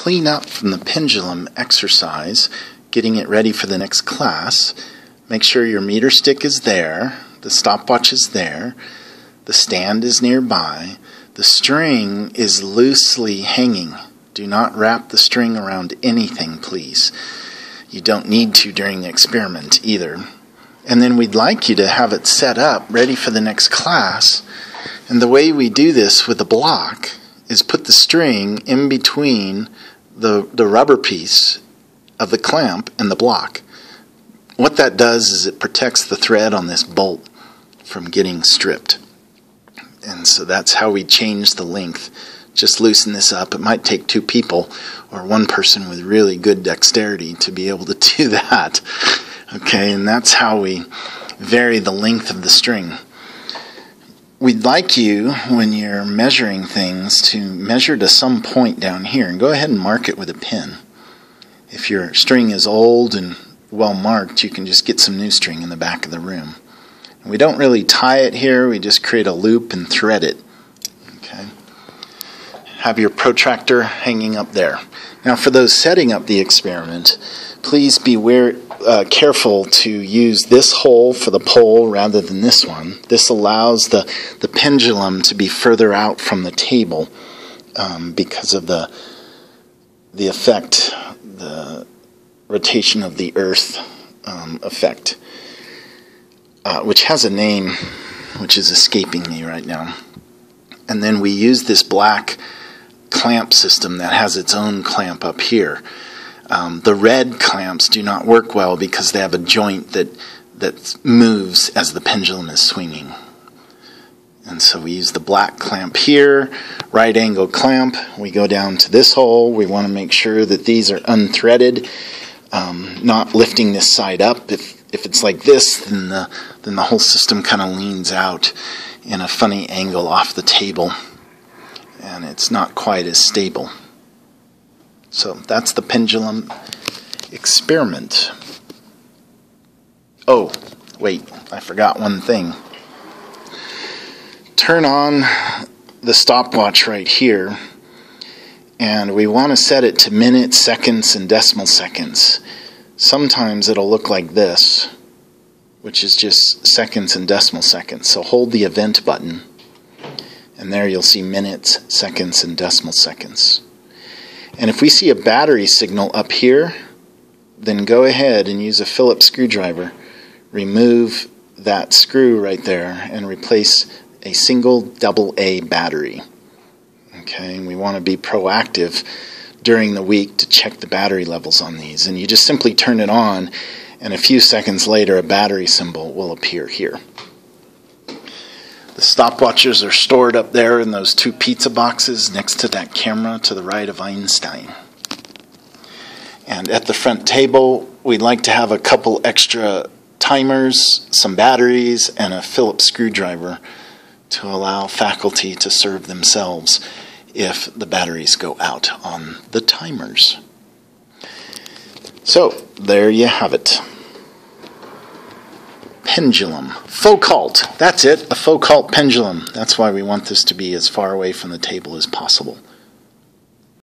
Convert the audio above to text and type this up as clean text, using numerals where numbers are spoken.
clean up from the pendulum exercise, getting it ready for the next class, make sure your meter stick is there, the stopwatch is there, the stand is nearby, the string is loosely hanging. Do not wrap the string around anything, please. You don't need to during the experiment either. And then we'd like you to have it set up, ready for the next class. And the way we do this with the block is put the string in between the rubber piece of the clamp and the block. What that does is it protects the thread on this bolt from getting stripped. And so that's how we change the length. Just loosen this up. It might take two people or one person with really good dexterity to be able to do that. Okay, and that's how we vary the length of the string. We'd like you, when you're measuring things, to measure to some point down here and go ahead and mark it with a pin. If your string is old and well marked, you can just get some new string in the back of the room. And we don't really tie it here, we just create a loop and thread it. Okay. Have your protractor hanging up there. Now for those setting up the experiment, please be careful to use this hole for the pole rather than this one. This allows the pendulum to be further out from the table because of the effect, the rotation of the earth effect, which has a name which is escaping me right now. And then we use this black clamp system that has its own clamp up here. The red clamps do not work well because they have a joint that moves as the pendulum is swinging. And so we use the black clamp here, right angle clamp. We go down to this hole. We want to make sure that these are unthreaded, not lifting this side up. If it's like this, then the whole system kind of leans out in a funny angle off the table, and it's not quite as stable. So that's the pendulum experiment. Oh, wait, I forgot one thing. Turn on the stopwatch right here, and we want to set it to minutes, seconds, and decimal seconds. Sometimes it'll look like this, which is just seconds and decimal seconds. So hold the event button, and there you'll see minutes, seconds, and decimal seconds. And if we see a battery signal up here, then go ahead and use a Phillips screwdriver. Remove that screw right there and replace a single AA battery. Okay, and we want to be proactive during the week to check the battery levels on these. And you just simply turn it on, and a few seconds later a battery symbol will appear here. The stopwatches are stored up there in those two pizza boxes next to that camera to the right of Einstein. And at the front table, we'd like to have a couple extra timers, some batteries, and a Phillips screwdriver to allow faculty to serve themselves if the batteries go out on the timers. So, there you have it. Pendulum. Foucault. That's it, a Foucault pendulum. That's why we want this to be as far away from the table as possible.